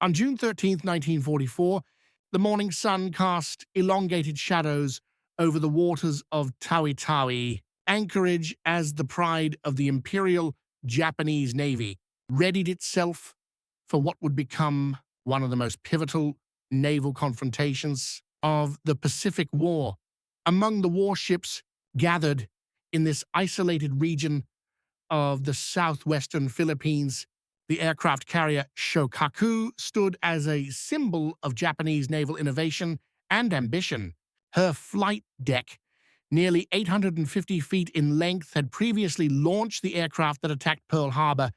On June 13, 1944, the morning sun cast elongated shadows over the waters of Tawi-Tawi, anchorage as the pride of the Imperial Japanese Navy readied itself for what would become one of the most pivotal naval confrontations of the Pacific War. Among the warships gathered in this isolated region of the southwestern Philippines, the aircraft carrier Shokaku stood as a symbol of Japanese naval innovation and ambition. Her flight deck, nearly 850 feet in length, had previously launched the aircraft that attacked Pearl Harbor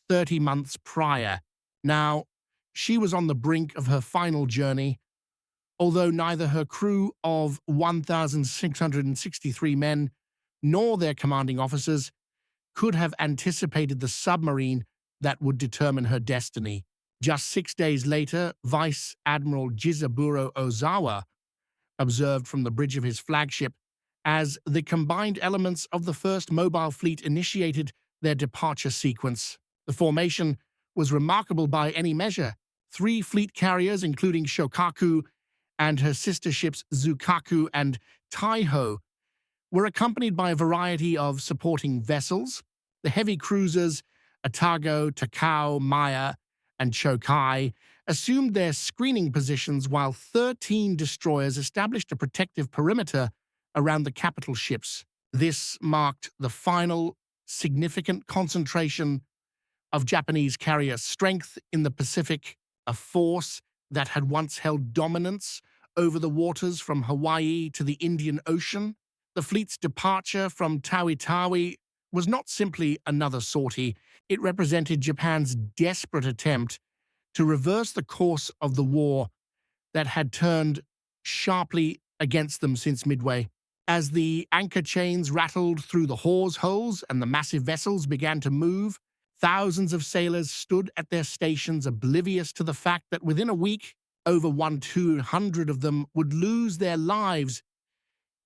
30 months prior. Now, she was on the brink of her final journey, although neither her crew of 1,663 men nor their commanding officers could have anticipated the submarine that would determine her destiny. Just 6 days later, Vice Admiral Jizaburo Ozawa observed from the bridge of his flagship as the combined elements of the first mobile fleet initiated their departure sequence. The formation was remarkable by any measure. 3 fleet carriers, including Shokaku and her sister ships Zukaku and Taiho, were accompanied by a variety of supporting vessels. The heavy cruisers Atago, Takao, Maya, and Chokai assumed their screening positions, while 13 destroyers established a protective perimeter around the capital ships. This marked the final significant concentration of Japanese carrier strength in the Pacific, a force that had once held dominance over the waters from Hawaii to the Indian Ocean. The fleet's departure from Tawi-Tawi was not simply another sortie. It represented Japan's desperate attempt to reverse the course of the war that had turned sharply against them since Midway. As the anchor chains rattled through the hawse holes and the massive vessels began to move, thousands of sailors stood at their stations, oblivious to the fact that within a week, over 100 of them would lose their lives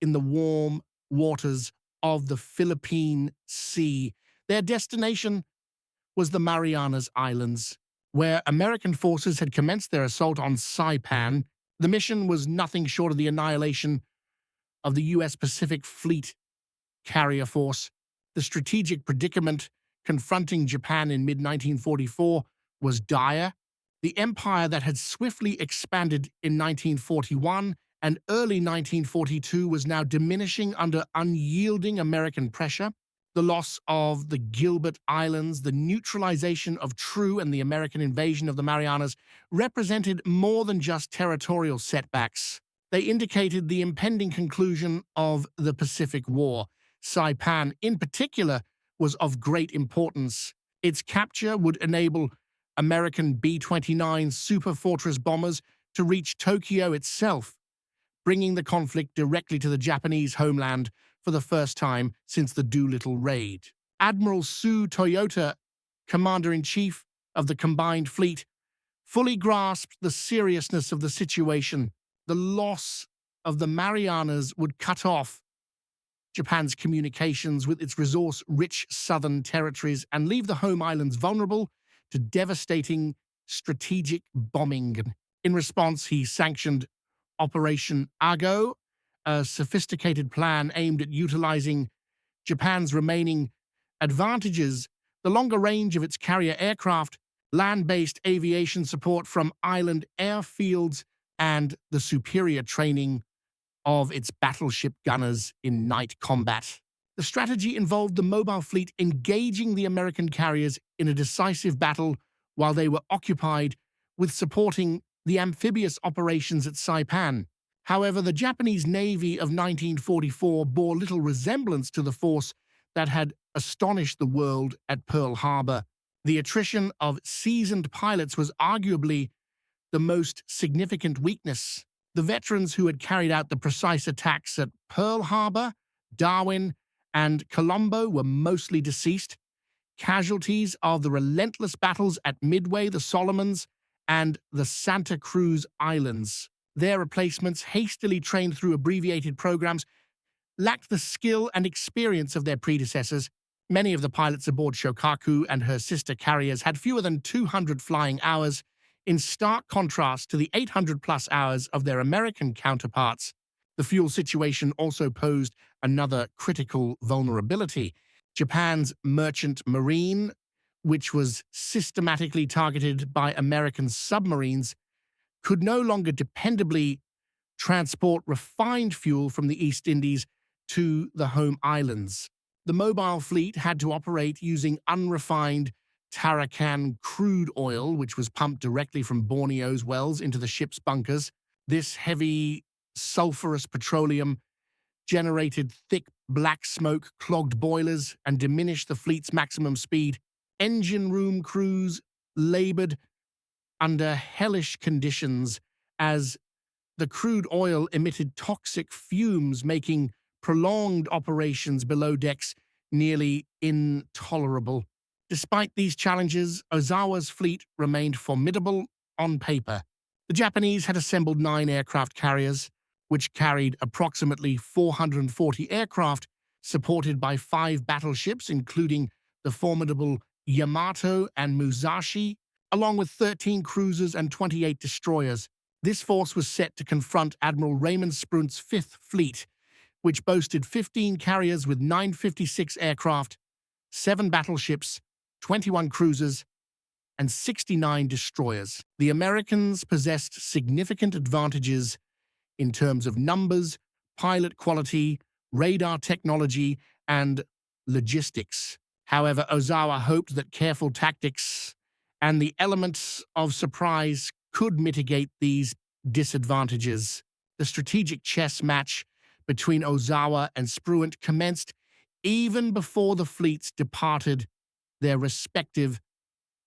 in the warm waters of the Philippine Sea. Their destination was the Marianas Islands, where American forces had commenced their assault on Saipan. The mission was nothing short of the annihilation of the U.S. Pacific Fleet carrier force. The strategic predicament confronting Japan in mid-1944 was dire. The empire that had swiftly expanded in 1941 and early 1942 was now diminishing under unyielding American pressure. The loss of the Gilbert Islands, the neutralization of True, and the American invasion of the Marianas represented more than just territorial setbacks. They indicated the impending conclusion of the Pacific War. Saipan, in particular, was of great importance. Its capture would enable American B-29 Superfortress bombers to reach Tokyo itself, bringing the conflict directly to the Japanese homeland for the first time since the Doolittle Raid. Admiral Sue Toyota, Commander-in-Chief of the combined fleet, fully grasped the seriousness of the situation. The loss of the Marianas would cut off Japan's communications with its resource-rich southern territories and leave the home islands vulnerable to devastating strategic bombing. In response, he sanctioned Operation Ago, a sophisticated plan aimed at utilizing Japan's remaining advantages: the longer range of its carrier aircraft, land-based aviation support from island airfields, and the superior training of its battleship gunners in night combat. The strategy involved the mobile fleet engaging the American carriers in a decisive battle while they were occupied with supporting the amphibious operations at Saipan. However, the Japanese Navy of 1944 bore little resemblance to the force that had astonished the world at Pearl Harbor. The attrition of seasoned pilots was arguably the most significant weakness. The veterans who had carried out the precise attacks at Pearl Harbor, Darwin, and Colombo were mostly deceased, casualties of the relentless battles at Midway, the Solomons, and the Santa Cruz Islands. Their replacements, hastily trained through abbreviated programs, lacked the skill and experience of their predecessors. Many of the pilots aboard Shokaku and her sister carriers had fewer than 200 flying hours In stark contrast to the 800-plus hours of their American counterparts, the fuel situation also posed another critical vulnerability. Japan's merchant marine, which was systematically targeted by American submarines, could no longer dependably transport refined fuel from the East Indies to the home islands. The mobile fleet had to operate using unrefined Tarakan crude oil, which was pumped directly from Borneo's wells into the ship's bunkers. This heavy, sulfurous petroleum generated thick black smoke, clogged boilers, and diminished the fleet's maximum speed. Engine room crews labored under hellish conditions as the crude oil emitted toxic fumes, making prolonged operations below decks nearly intolerable. Despite these challenges, Ozawa's fleet remained formidable on paper. The Japanese had assembled 9 aircraft carriers, which carried approximately 440 aircraft, supported by 5 battleships, including the formidable Yamato and Musashi, along with 13 cruisers and 28 destroyers. This force was set to confront Admiral Raymond Spruant's Fifth Fleet, which boasted 15 carriers with 956 aircraft, 7 battleships, 21 cruisers, and 69 destroyers. The Americans possessed significant advantages in terms of numbers, pilot quality, radar technology, and logistics. However, Ozawa hoped that careful tactics and the elements of surprise could mitigate these disadvantages. The strategic chess match between Ozawa and Spruant commenced even before the fleets departed their respective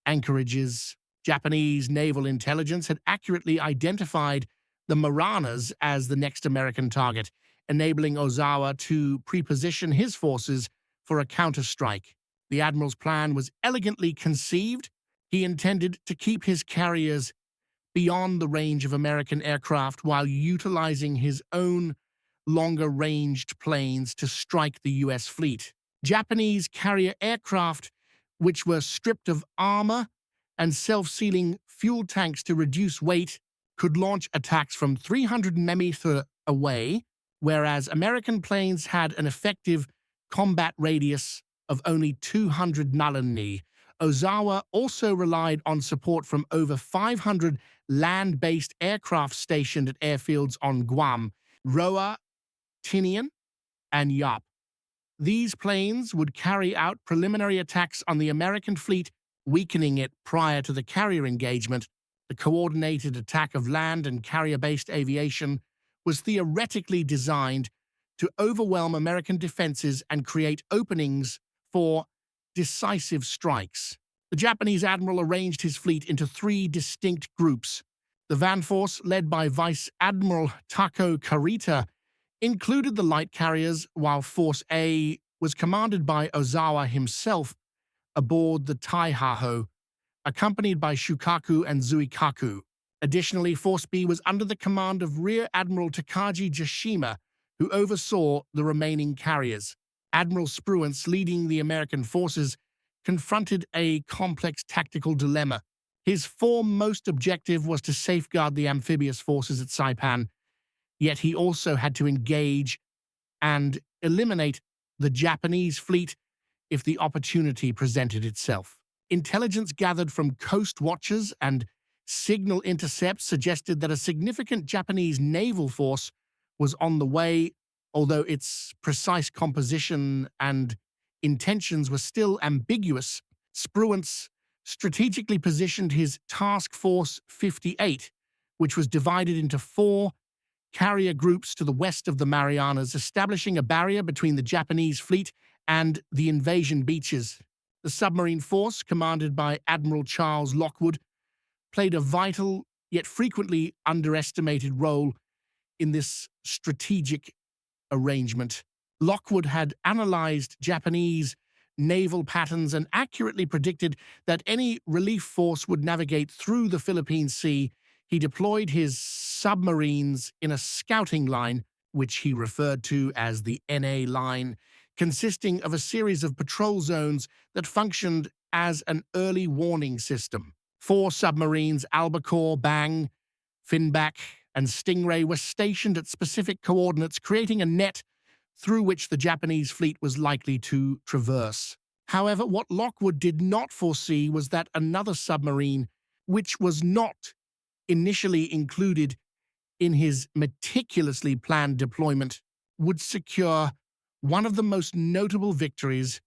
anchorages. Japanese naval intelligence had accurately identified the Maranas as the next American target, enabling Ozawa to preposition his forces for a counterstrike. The admiral's plan was elegantly conceived. He intended to keep his carriers beyond the range of American aircraft while utilizing his own longer-ranged planes to strike the U.S. fleet. Japanese carrier aircraft, which were stripped of armor and self-sealing fuel tanks to reduce weight, could launch attacks from 300 meters away, whereas American planes had an effective combat radius of only 200 nalani. Ozawa also relied on support from over 500 land-based aircraft stationed at airfields on Guam, Roa, Tinian, and Yap. These planes would carry out preliminary attacks on the American fleet, weakening it prior to the carrier engagement. The coordinated attack of land and carrier-based aviation was theoretically designed to overwhelm American defenses and create openings for decisive strikes. The Japanese admiral arranged his fleet into 3 distinct groups. The van force, led by Vice Admiral Tako Karita, included the light carriers, while Force A was commanded by Ozawa himself aboard the Taihaho, accompanied by Shokaku and Zuikaku. Additionally, Force B was under the command of Rear Admiral Takagi Jashima, who oversaw the remaining carriers. Admiral Spruance, leading the American forces, confronted a complex tactical dilemma. His foremost objective was to safeguard the amphibious forces at Saipan, yet he also had to engage and eliminate the Japanese fleet if the opportunity presented itself. Intelligence gathered from coast watchers and signal intercepts suggested that a significant Japanese naval force was on the way, although its precise composition and intentions were still ambiguous. Spruance strategically positioned his Task Force 58, which was divided into 4 carrier groups to the west of the Marianas, establishing a barrier between the Japanese fleet and the invasion beaches. The submarine force, commanded by Admiral Charles Lockwood, played a vital yet frequently underestimated role in this strategic arrangement. Lockwood had analyzed Japanese naval patterns and accurately predicted that any relief force would navigate through the Philippine Sea. He deployed his submarines in a scouting line, which he referred to as the NA line, consisting of a series of patrol zones that functioned as an early warning system. 4 submarines, Albacore, Bang, Finback, and Stingray, were stationed at specific coordinates, creating a net through which the Japanese fleet was likely to traverse. However, what Lockwood did not foresee was that another submarine, which was not initially included in his meticulously planned deployment, would secure one of the most notable victories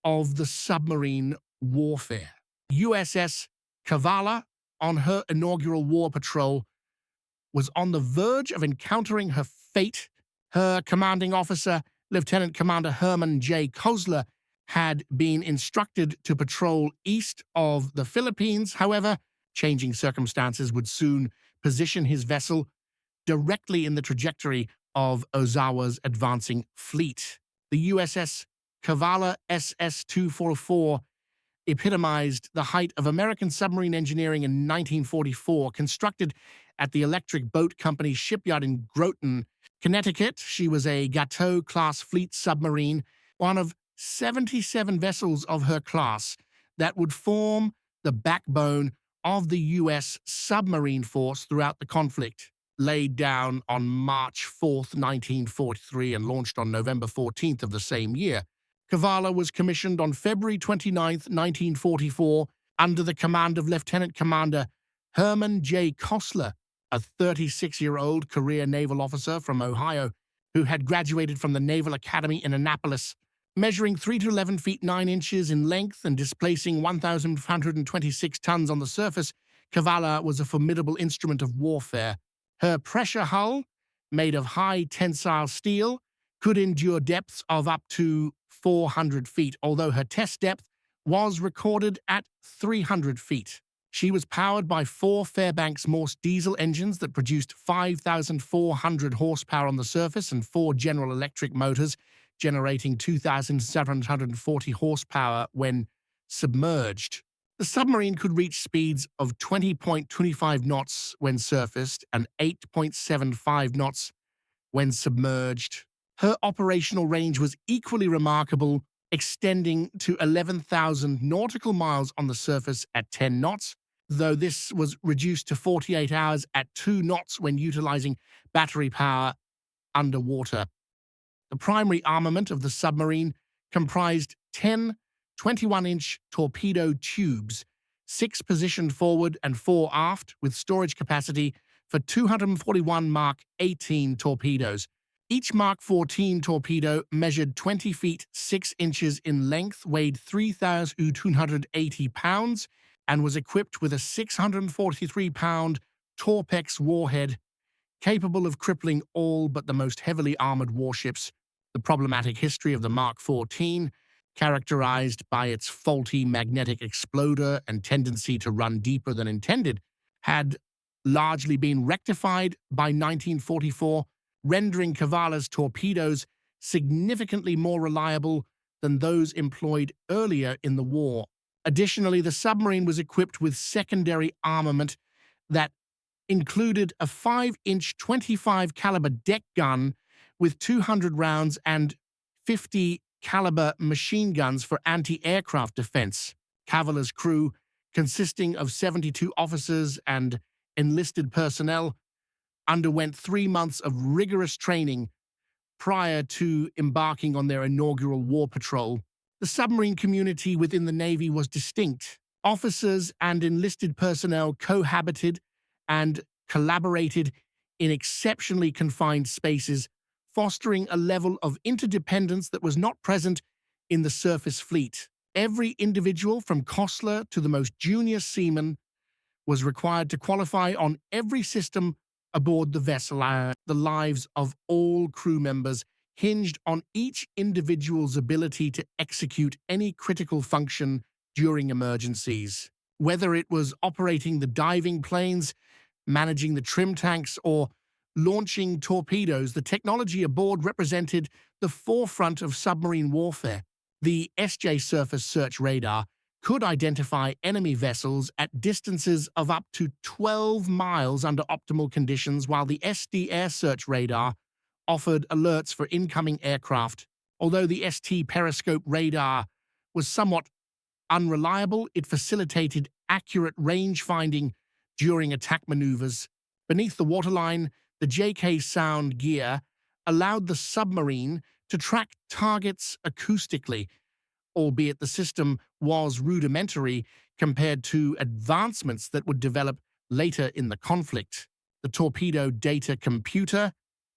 of the submarine warfare. USS Cavalla, on her inaugural war patrol, was on the verge of encountering her fate. Her commanding officer, Lieutenant Commander Herman Kossler, had been instructed to patrol east of the Philippines. However, changing circumstances would soon position his vessel directly in the trajectory of Ozawa's advancing fleet. The USS Cavalla SS-244 epitomized the height of American submarine engineering in 1944. Constructed at the Electric Boat Company shipyard in Groton, Connecticut, she was a Gateau-class fleet submarine, one of 77 vessels of her class that would form the backbone of the U.S. submarine force throughout the conflict. Laid down on March 4th, 1943, and launched on November 14th of the same year, Cavalla was commissioned on February 29th, 1944, under the command of Lieutenant Commander Herman Kossler, a 36-year-old career naval officer from Ohio who had graduated from the Naval Academy in Annapolis. Measuring 3 to 11 feet 9 inches in length and displacing 1,526 tons on the surface, Cavalla was a formidable instrument of warfare. Her pressure hull, made of high tensile steel, could endure depths of up to 400 feet, although her test depth was recorded at 300 feet. She was powered by 4 Fairbanks Morse diesel engines that produced 5,400 horsepower on the surface and 4 General Electric motors, generating 2,740 horsepower when submerged. The submarine could reach speeds of 20.25 knots when surfaced and 8.75 knots when submerged. Her operational range was equally remarkable, extending to 11,000 nautical miles on the surface at 10 knots, though this was reduced to 48 hours at 2 knots when utilizing battery power underwater. The primary armament of the submarine comprised 10 21-inch torpedo tubes, 6 positioned forward and 4 aft, with storage capacity for 241 Mark 18 torpedoes. Each Mark 14 torpedo measured 20 feet 6 inches in length, weighed 3,280 pounds, and was equipped with a 643-pound Torpex warhead capable of crippling all but the most heavily armored warships. The problematic history of the Mark 14, characterized by its faulty magnetic exploder and tendency to run deeper than intended, had largely been rectified by 1944, rendering Cavalla's torpedoes significantly more reliable than those employed earlier in the war. Additionally, the submarine was equipped with secondary armament that included a 5-inch 25 caliber deck gun with 200 rounds and 50 caliber machine guns for anti-aircraft defense. Cavalla's crew, consisting of 72 officers and enlisted personnel, underwent 3 months of rigorous training prior to embarking on their inaugural war patrol. The submarine community within the Navy was distinct. Officers and enlisted personnel cohabited and collaborated in exceptionally confined spaces, fostering a level of interdependence that was not present in the surface fleet. Every individual, from Kossler to the most junior seaman, was required to qualify on every system aboard the vessel. The lives of all crew members hinged on each individual's ability to execute any critical function during emergencies. Whether it was operating the diving planes, managing the trim tanks, or launching torpedoes, the technology aboard represented the forefront of submarine warfare. The SJ surface search radar could identify enemy vessels at distances of up to 12 miles under optimal conditions, while the SD air search radar offered alerts for incoming aircraft. Although the ST periscope radar was somewhat unreliable, it facilitated accurate range finding during attack maneuvers. Beneath the waterline, the JK sound gear allowed the submarine to track targets acoustically, albeit the system was rudimentary compared to advancements that would develop later in the conflict. The Torpedo Data Computer,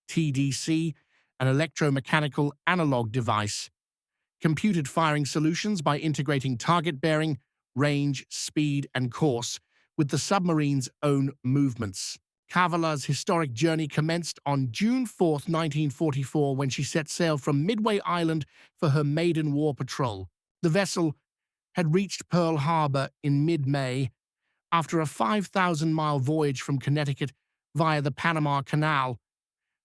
TDC, an electromechanical analog device, computed firing solutions by integrating target bearing, range, speed, and course with the submarine's own movements. Cavalla's historic journey commenced on June 4, 1944, when she set sail from Midway Island for her maiden war patrol. The vessel had reached Pearl Harbor in mid-May after a 5,000-mile voyage from Connecticut via the Panama Canal,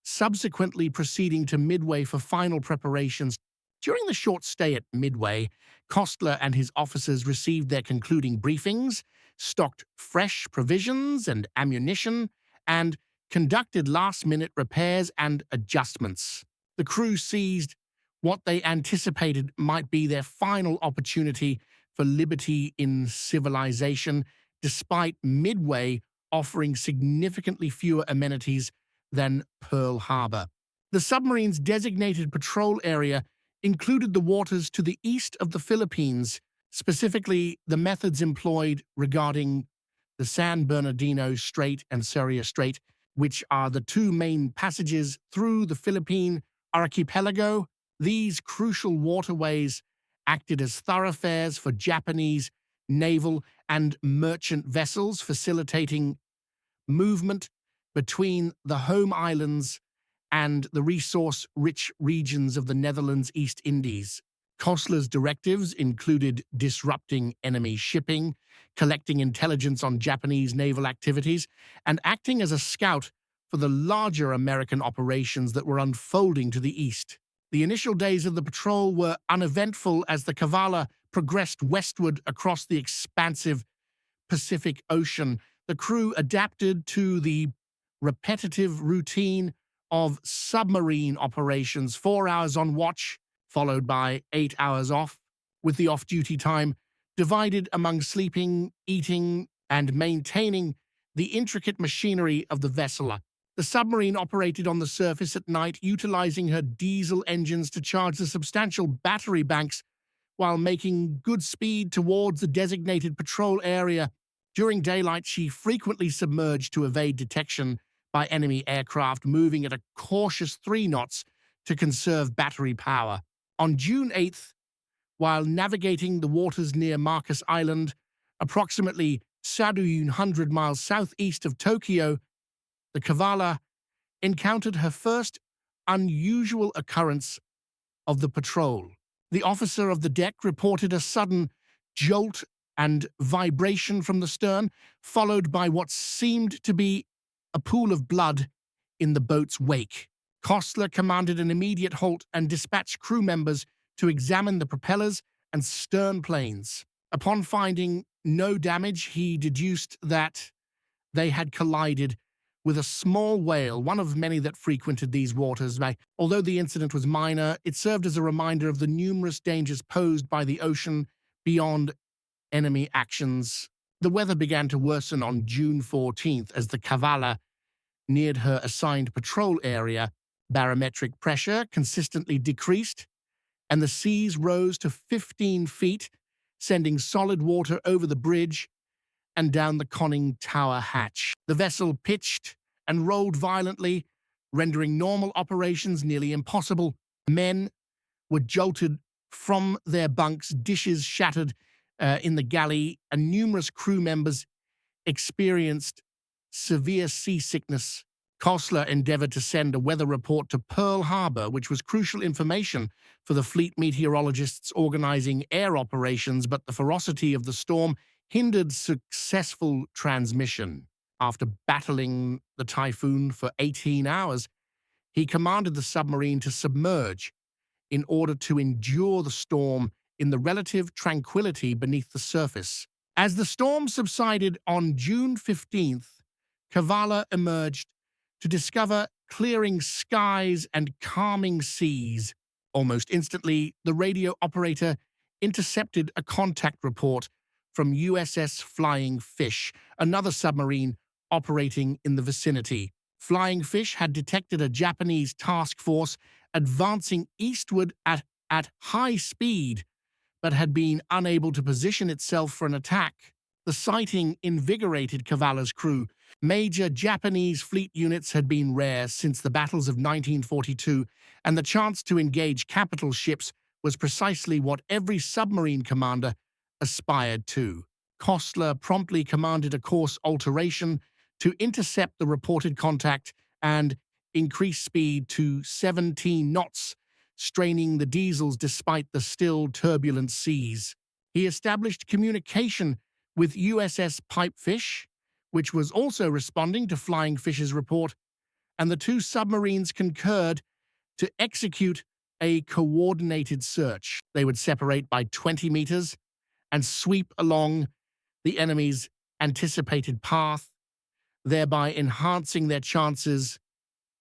subsequently proceeding to Midway for final preparations. During the short stay at Midway, Kossler and his officers received their concluding briefings, stocked fresh provisions and ammunition, and conducted last-minute repairs and adjustments. The crew seized what they anticipated might be their final opportunity for liberty in civilization, despite Midway offering significantly fewer amenities than Pearl Harbor. The submarine's designated patrol area included the waters to the east of the Philippines, specifically the methods employed regarding the San Bernardino Strait and Seria Strait, which are the two main passages through the Philippine archipelago. These crucial waterways acted as thoroughfares for Japanese naval and merchant vessels, facilitating movement between the home islands and the resource-rich regions of the Netherlands East Indies. Kossler's directives included disrupting enemy shipping, collecting intelligence on Japanese naval activities, and acting as a scout for the larger American operations that were unfolding to the east. The initial days of the patrol were uneventful as the Cavalla progressed westward across the expansive Pacific Ocean. The crew adapted to the repetitive routine of submarine operations, 4 hours on watch, followed by 8 hours off, with the off-duty time divided among sleeping, eating, and maintaining the intricate machinery of the vessel. The submarine operated on the surface at night, utilizing her diesel engines to charge the substantial battery banks while making good speed towards the designated patrol area. During daylight, she frequently submerged to evade detection by enemy aircraft, moving at a cautious 3 knots to conserve battery power. On June 8th, while navigating the waters near Marcus Island, approximately 700 miles southeast of Tokyo, the Cavalla encountered her first unusual occurrence of the patrol. The officer of the deck reported a sudden jolt and vibration from the stern, followed by what seemed to be a pool of blood in the boat's wake. Kossler commanded an immediate halt and dispatched crew members to examine the propellers and stern planes. Upon finding no damage, he deduced that they had collided with a small whale, one of many that frequented these waters. Although the incident was minor, it served as a reminder of the numerous dangers posed by the ocean beyond enemy actions. The weather began to worsen on June 14th as the Cavalla neared her assigned patrol area. Barometric pressure consistently decreased, and the seas rose to 15 feet, sending solid water over the bridge and down the conning tower hatch. The vessel pitched and rolled violently, rendering normal operations nearly impossible. Men were jolted from their bunks, dishes shattered in the galley, and numerous crew members experienced severe seasickness. Kossler endeavored to send a weather report to Pearl Harbor, which was crucial information for the fleet meteorologists organizing air operations, but the ferocity of the storm hindered successful transmission. After battling the typhoon for 18 hours, he commanded the submarine to submerge in order to endure the storm in the relative tranquility beneath the surface. As the storm subsided on June 15th, Cavalla emerged to discover clearing skies and calming seas. Almost instantly, the radio operator intercepted a contact report from USS Flying Fish, another submarine operating in the vicinity. Flying Fish had detected a Japanese task force advancing eastward at high speed, but had been unable to position itself for an attack. The sighting invigorated Cavalla's crew. Major Japanese fleet units had been rare since the battles of 1942, and the chance to engage capital ships was precisely what every submarine commander aspired to. Kossler promptly commanded a course alteration to intercept the reported contact and increase speed to 17 knots, straining the diesels despite the still turbulent seas. He established communication with USS Pipefish, which was also responding to Flying Fish's report, and the two submarines concurred to execute a coordinated search. They would separate by 20 meters and sweep along the enemy's anticipated path, thereby enhancing their chances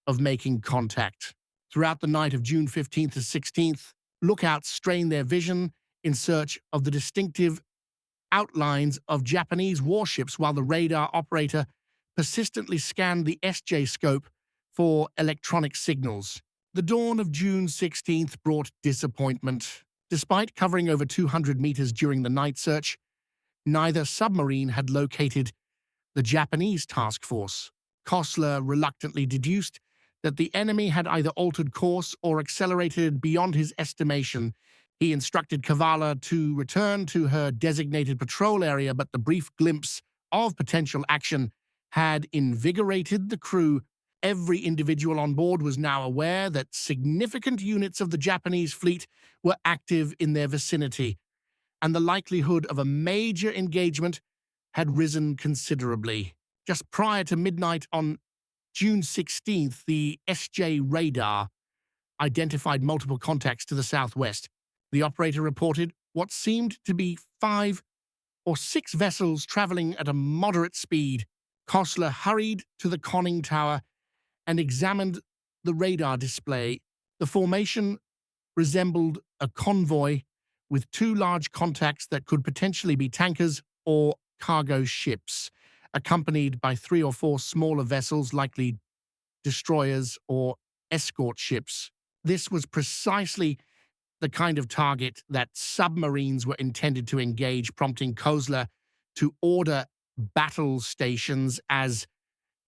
of making contact. Throughout the night of June 15th to 16th, lookouts strained their vision in search of the distinctive outlines of Japanese warships, while the radar operator persistently scanned the SJ scope for electronic signals. The dawn of June 16th brought disappointment. Despite covering over 200 meters during the night search, neither submarine had located the Japanese task force. Kossler reluctantly deduced that the enemy had either altered course or accelerated beyond his estimation. He instructed Cavalla to return to her designated patrol area, but the brief glimpse of potential action had invigorated the crew. Every individual on board was now aware that significant units of the Japanese fleet were active in their vicinity, and the likelihood of a major engagement had risen considerably. Just prior to midnight on June 16th, the SJ radar identified multiple contacts to the southwest. The operator reported what seemed to be 5 or 6 vessels traveling at a moderate speed. Kossler hurried to the conning tower and examined the radar display. The formation resembled a convoy with 2 large contacts that could potentially be tankers or cargo ships, accompanied by 3 or 4 smaller vessels, likely destroyers or escort ships. This was precisely the kind of target that submarines were intended to engage, prompting Kossler to order battle stations as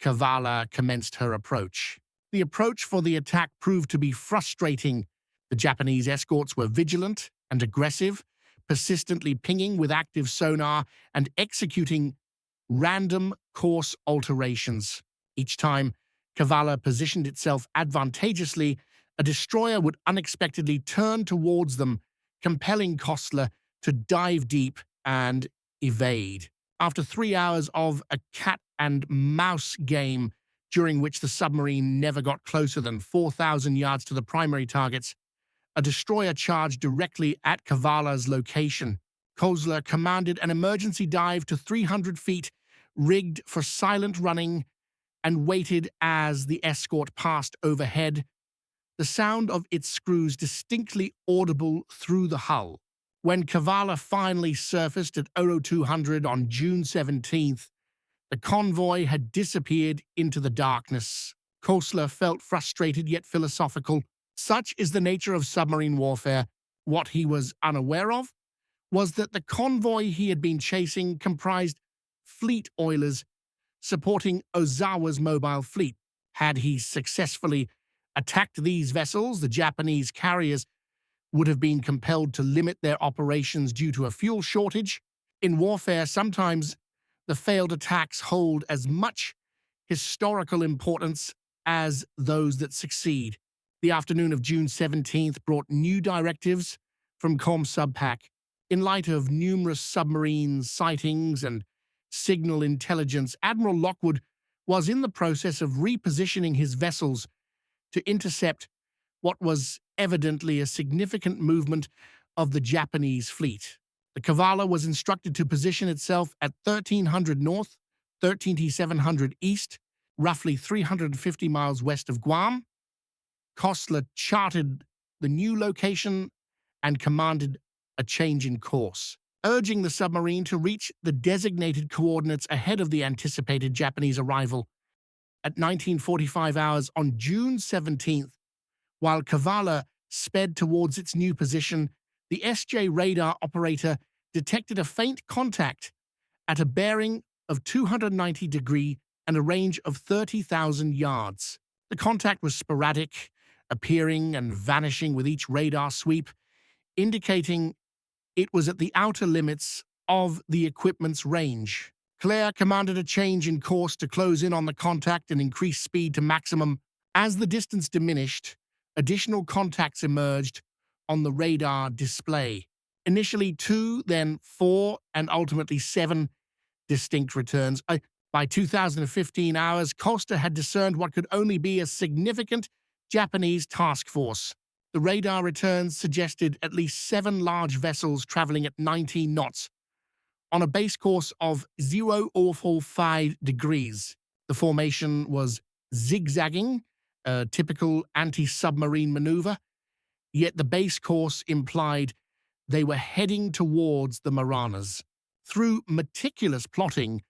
Cavalla commenced her approach. The approach for the attack proved to be frustrating. The Japanese escorts were vigilant and aggressive, persistently pinging with active sonar and executing random course alterations. Each time Cavalla positioned itself advantageously, a destroyer would unexpectedly turn towards them, compelling Kossler to dive deep and evade. After 3 hours of a cat-and-mouse game, during which the submarine never got closer than 4,000 yards to the primary targets, a destroyer charged directly at Cavalla's location. Kossler commanded an emergency dive to 300 feet, rigged for silent running, and waited as the escort passed overhead, the sound of its screws distinctly audible through the hull. When Cavalla finally surfaced at 0200 on June 17th, the convoy had disappeared into the darkness. Kossler felt frustrated yet philosophical. Such is the nature of submarine warfare. What he was unaware of was that the convoy he had been chasing comprised fleet oilers supporting Ozawa's mobile fleet. Had he successfully attacked these vessels, the Japanese carriers would have been compelled to limit their operations due to a fuel shortage. In warfare, sometimes the failed attacks hold as much historical importance as those that succeed. The afternoon of June 17th brought new directives from ComSubPac. In light of numerous submarine sightings and signal intelligence, Admiral Lockwood was in the process of repositioning his vessels to intercept what was evidently a significant movement of the Japanese fleet. The Cavalla was instructed to position itself at 1300 north, 13,700 east, roughly 350 miles west of Guam. Kossler charted the new location and commanded a change in course. urging the submarine to reach the designated coordinates ahead of the anticipated Japanese arrival. At 1945 hours on June 17th, while Cavalla sped towards its new position, the SJ radar operator detected a faint contact at a bearing of 290 degrees and a range of 30,000 yards. The contact was sporadic, appearing and vanishing with each radar sweep, indicating it was at the outer limits of the equipment's range. Claire commanded a change in course to close in on the contact and increase speed to maximum. As the distance diminished, additional contacts emerged on the radar display. Initially 2, then 4, and ultimately 7 distinct returns. By 2015 hours, Kossler had discerned what could only be a significant Japanese task force. The radar returns suggested at least 7 large vessels traveling at 19 knots on a base course of 0.05 degrees. The formation was zigzagging, a typical anti-submarine maneuver, yet the base course implied they were heading towards the Marianas. Through meticulous plotting,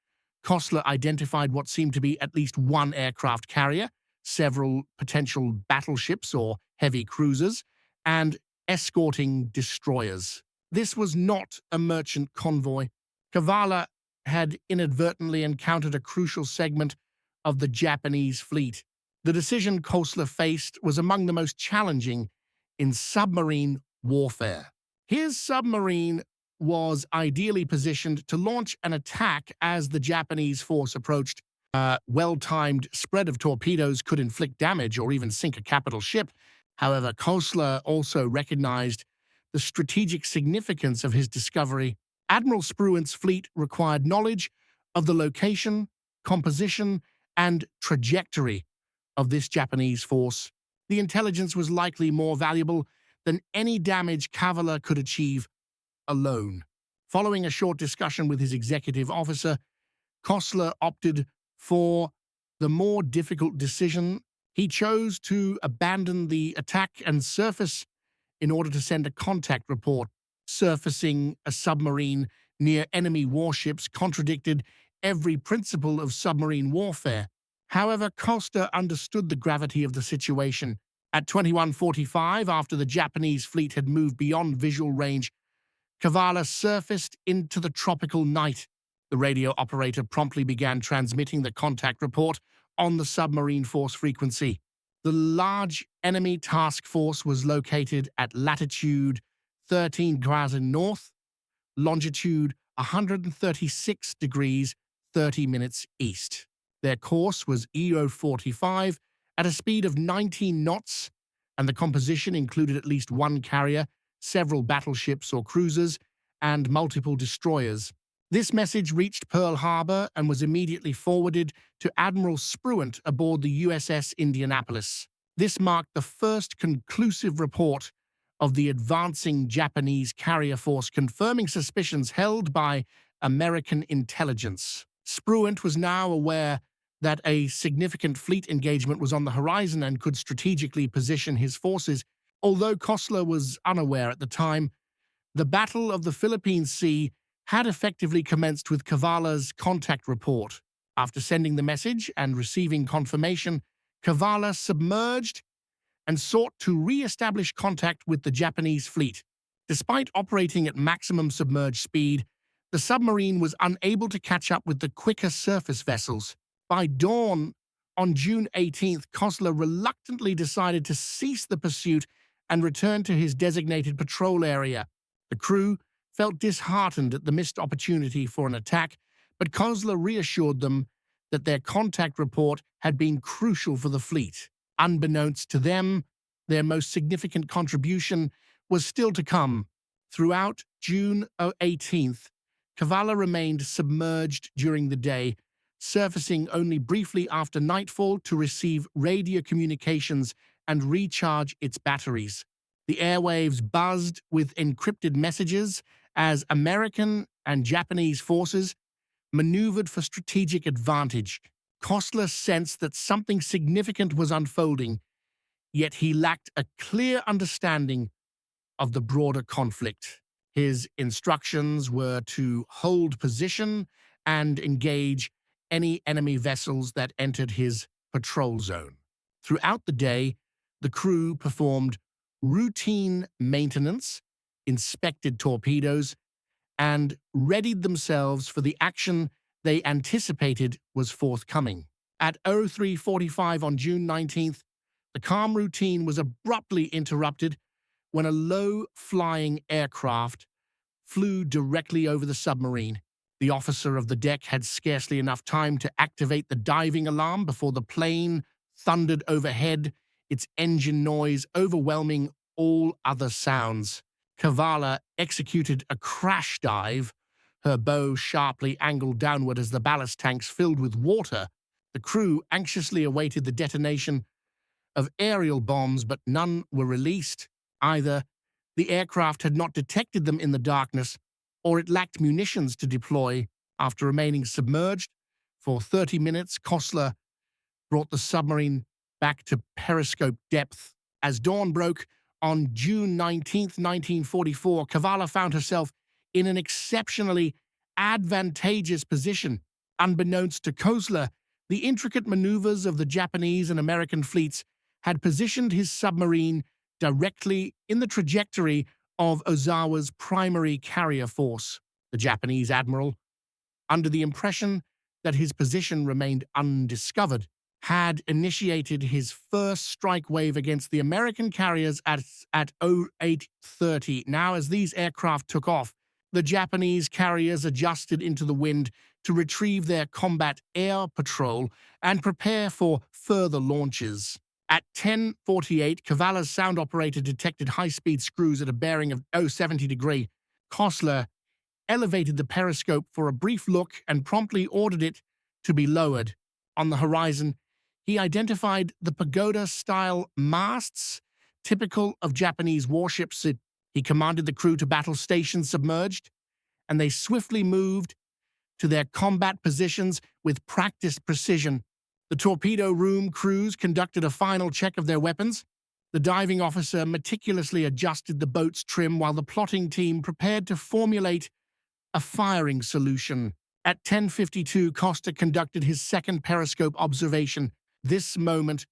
Kossler identified what seemed to be at least one aircraft carrier, several potential battleships or heavy cruisers, and escorting destroyers. This was not a merchant convoy. Cavalla had inadvertently encountered a crucial segment of the Japanese fleet. The decision Kossler faced was among the most challenging in submarine warfare. His submarine was ideally positioned to launch an attack as the Japanese force approached. A well-timed spread of torpedoes could inflict damage or even sink a capital ship. However, Kossler also recognized the strategic significance of his discovery. Admiral Spruant's fleet required knowledge of the location, composition, and trajectory of this Japanese force. The intelligence was likely more valuable than any damage Cavalla could achieve alone. Following a short discussion with his executive officer, Kossler opted for the more difficult decision. He chose to abandon the attack and surface in order to send a contact report. Surfacing a submarine near enemy warships contradicted every principle of submarine warfare. However, Kossler understood the gravity of the situation. At 21:45, after the Japanese fleet had moved beyond visual range, Cavalla surfaced into the tropical night. The radio operator promptly began transmitting the contact report on the submarine force frequency. The large enemy task force was located at latitude 13 degrees north, longitude 136 degrees 30 minutes east. Their course was EO45 at a speed of 19 knots, and the composition included at least one carrier, several battleships or cruisers, and multiple destroyers. This message reached Pearl Harbor and was immediately forwarded to Admiral Spruant aboard the USS Indianapolis. This marked the first conclusive report of the advancing Japanese carrier force, confirming suspicions held by American intelligence. Spruant was now aware that a significant fleet engagement was on the horizon and could strategically position his forces. Although Kossler was unaware at the time, the Battle of the Philippine Sea had effectively commenced with Cavalla's contact report. After sending the message and receiving confirmation, Cavalla submerged and sought to re-establish contact with the Japanese fleet. Despite operating at maximum submerged speed, the submarine was unable to catch up with the quicker surface vessels. By dawn on June 18th, Kossler reluctantly decided to cease the pursuit and return to his designated patrol area. The crew felt disheartened at the missed opportunity for an attack, but Kossler reassured them that their contact report had been crucial for the fleet. Unbeknownst to them, their most significant contribution was still to come. Throughout June 18th, Cavalla remained submerged during the day, surfacing only briefly after nightfall to receive radio communications and recharge its batteries. The airwaves buzzed with encrypted messages as American and Japanese forces maneuvered for strategic advantage. Kossler sensed that something significant was unfolding, yet he lacked a clear understanding of the broader conflict. His instructions were to hold position and engage any enemy vessels that entered his patrol zone. Throughout the day, the crew performed routine maintenance, inspected torpedoes, and readied themselves for the action they anticipated was forthcoming. At 03:45 on June 19th, the calm routine was abruptly interrupted when a low-flying aircraft flew directly over the submarine. The officer of the deck had scarcely enough time to activate the diving alarm before the plane thundered overhead, its engine noise overwhelming all other sounds. Cavalla executed a crash dive, her bow sharply angled downward as the ballast tanks filled with water. The crew anxiously awaited the detonation of aerial bombs, but none were released. Either the aircraft had not detected them in the darkness, or it lacked munitions to deploy. After remaining submerged for 30 minutes, Kossler brought the submarine back to periscope depth. As dawn broke on June 19, 1944, Cavalla found herself in an exceptionally advantageous position. Unbeknownst to Kossler, the intricate maneuvers of the Japanese and American fleets had positioned his submarine directly in the trajectory of Ozawa's primary carrier force. The Japanese admiral, under the impression that his position remained undiscovered, had initiated his first strike wave against the American carriers at 08:30. Now, as these aircraft took off, the Japanese carriers adjusted into the wind to retrieve their combat air patrol and prepare for further launches. At 10:48, Cavalla's sound operator detected high-speed screws at a bearing of 070 degree. Kossler elevated the periscope for a brief look and promptly ordered it to be lowered. On the horizon, he identified the pagoda-style masts typical of Japanese warships. He commanded the crew to battle stations submerged, and they swiftly moved to their combat positions with practiced precision. The torpedo room crews conducted a final check of their weapons. The diving officer meticulously adjusted the boat's trim while the plotting team prepared to formulate a firing solution. At 10:52, Costa conducted his second periscope observation. This moment,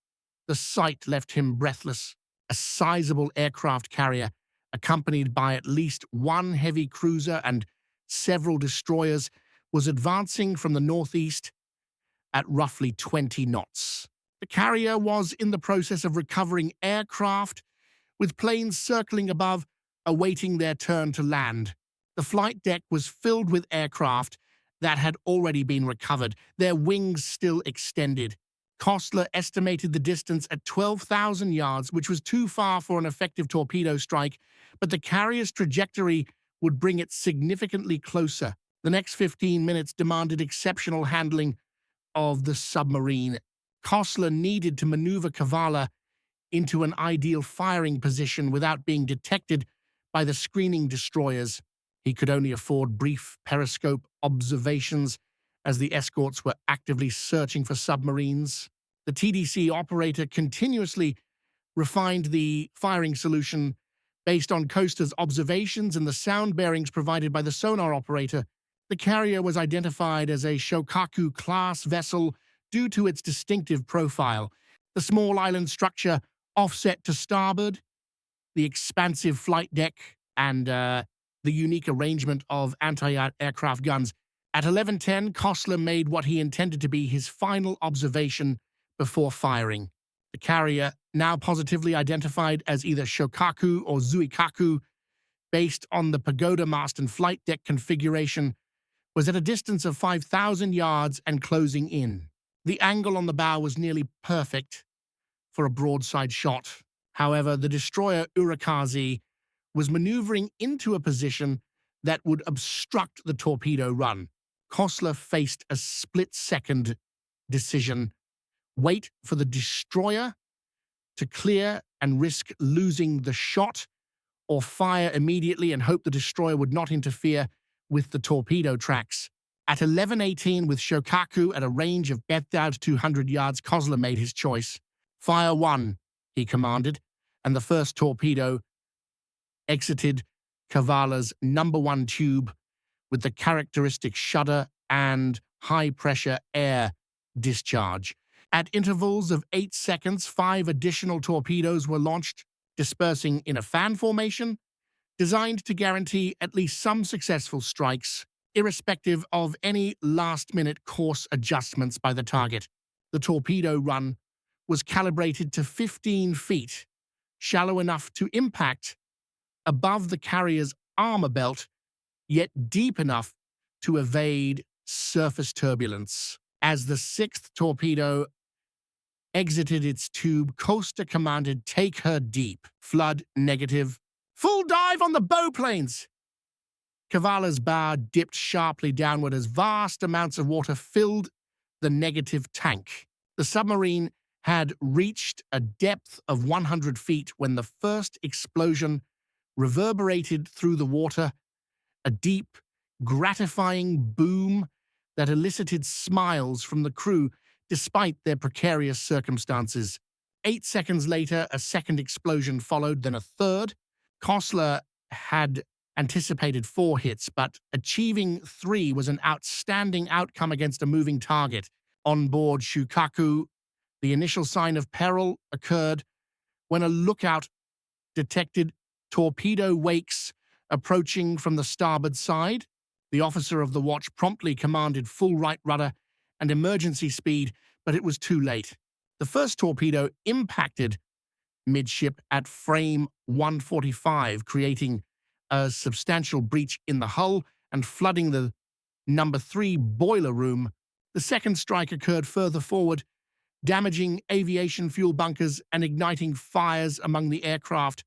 the sight left him breathless. A sizable aircraft carrier, accompanied by at least one heavy cruiser and several destroyers, was advancing from the northeast at roughly 20 knots. The carrier was in the process of recovering aircraft, with planes circling above, awaiting their turn to land. The flight deck was filled with aircraft that had already been recovered, their wings still extended. Kossler estimated the distance at 12,000 yards, which was too far for an effective torpedo strike, but the carrier's trajectory would bring it significantly closer. The next 15 minutes demanded exceptional handling of the submarine. Kossler needed to maneuver Cavalla into an ideal firing position without being detected by the screening destroyers. He could only afford brief periscope observations as the escorts were actively searching for submarines. The TDC operator continuously refined the firing solution based on Costa's observations and the sound bearings provided by the sonar operator. The carrier was identified as a Shokaku-class vessel due to its distinctive profile. The small island structure offset to starboard, the expansive flight deck, and the unique arrangement of anti-aircraft guns. At 11:10, Kossler made what he intended to be his final observation before firing. The carrier, now positively identified as either Shokaku or Zuikaku, based on the pagoda mast and flight deck configuration, was at a distance of 5,000 yards and closing in. The angle on the bow was nearly perfect for a broadside shot. However, the destroyer Urakazi was maneuvering into a position that would obstruct the torpedo run. Kossler faced a split-second decision: wait for the destroyer to clear and risk losing the shot, or fire immediately and hope the destroyer would not interfere with the torpedo tracks. At 11:18, with Shokaku at a range of 200 yards, Kossler made his choice. "Fire one," he commanded, and the first torpedo exited Cavalla's #1 tube with the characteristic shudder and high-pressure air discharge. At intervals of 8 seconds, 5 additional torpedoes were launched, dispersing in a fan formation, designed to guarantee at least some successful strikes, irrespective of any last-minute course adjustments by the target. The torpedo run was calibrated to 15 feet, shallow enough to impact above the carrier's armor belt, yet deep enough to evade surface turbulence. As the 6th torpedo exited its tube, Kossler commanded, "Take her deep. Flood negative. Full dive on the bow planes!" Cavalla's bow dipped sharply downward as vast amounts of water filled the negative tank. The submarine had reached a depth of 100 feet when the first explosion reverberated through the water, a deep, gratifying boom that elicited smiles from the crew despite their precarious circumstances. 8 seconds later, a second explosion followed, then a third. Kossler had anticipated 4 hits, but achieving 3 was an outstanding outcome against a moving target. On board Shokaku, the initial sign of peril occurred when a lookout detected torpedo wakes approaching from the starboard side. The officer of the watch promptly commanded full right rudder and emergency speed, but it was too late. The first torpedo impacted midship at frame 145, creating a substantial breach in the hull and flooding the #3 boiler room. The second strike occurred further forward, damaging aviation fuel bunkers and igniting fires among the aircraft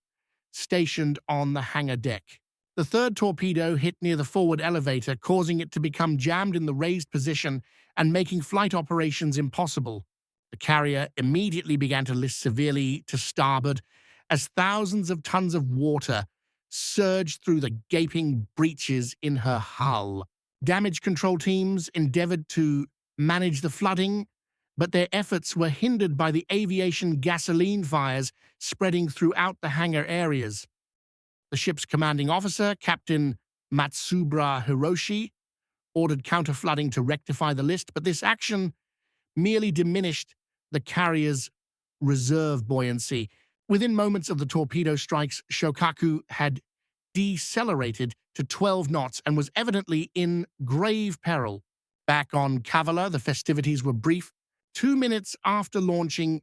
stationed on the hangar deck. The third torpedo hit near the forward elevator, causing it to become jammed in the raised position and making flight operations impossible. The carrier immediately began to list severely to starboard as thousands of tons of water surged through the gaping breaches in her hull. Damage control teams endeavored to manage the flooding, but their efforts were hindered by the aviation gasoline fires spreading throughout the hangar areas. The ship's commanding officer, Captain Matsubara Hiroshi, ordered counterflooding to rectify the list, but this action merely diminished the carrier's reserve buoyancy. Within moments of the torpedo strikes, Shokaku had decelerated to 12 knots and was evidently in grave peril. Back on Cavalla, the festivities were brief. 2 minutes after launching,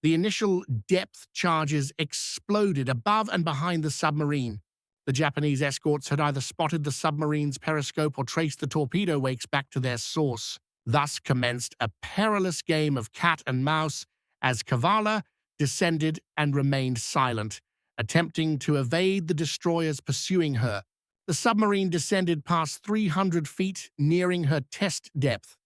the initial depth charges exploded above and behind the submarine. The Japanese escorts had either spotted the submarine's periscope or traced the torpedo wakes back to their source. Thus commenced a perilous game of cat and mouse as Cavalla descended and remained silent, attempting to evade the destroyers pursuing her. The submarine descended past 300 feet, nearing her test depth,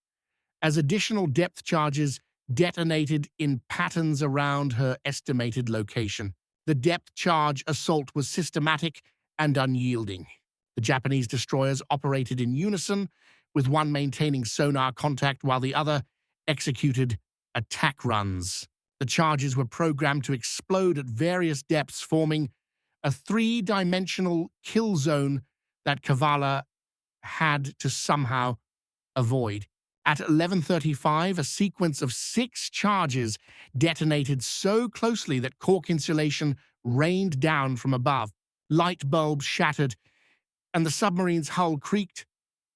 as additional depth charges detonated in patterns around her estimated location. The depth charge assault was systematic and unyielding. The Japanese destroyers operated in unison, with one maintaining sonar contact while the other executed attack runs. The charges were programmed to explode at various depths, forming a 3-dimensional kill zone that Cavalla had to somehow avoid. At 11:35, a sequence of 6 charges detonated so closely that cork insulation rained down from above. Light bulbs shattered, and the submarine's hull creaked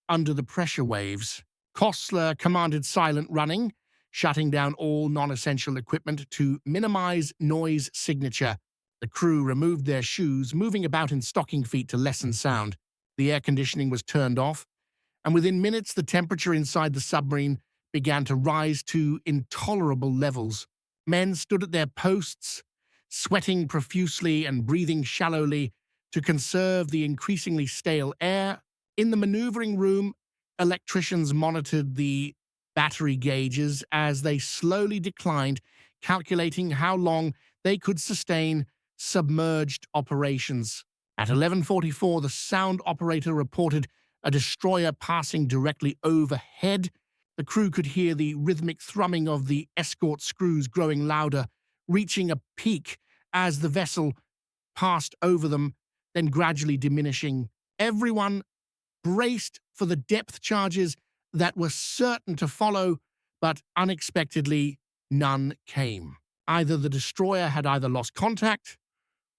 under the pressure waves. Kossler commanded silent running, shutting down all non-essential equipment to minimize noise signature. The crew removed their shoes, moving about in stocking feet to lessen sound. The air conditioning was turned off, and within minutes the temperature inside the submarine began to rise to intolerable levels. Men stood at their posts, sweating profusely and breathing shallowly to conserve the increasingly stale air. In the maneuvering room, electricians monitored the battery gauges as they slowly declined, calculating how long they could sustain submerged operations. At 11:44, the sound operator reported a destroyer passing directly overhead. The crew could hear the rhythmic thrumming of the escort screws growing louder, reaching a peak as the vessel passed over them. then gradually diminishing. Everyone braced for the depth charges that were certain to follow, but unexpectedly, none came. Either the destroyer had either lost contact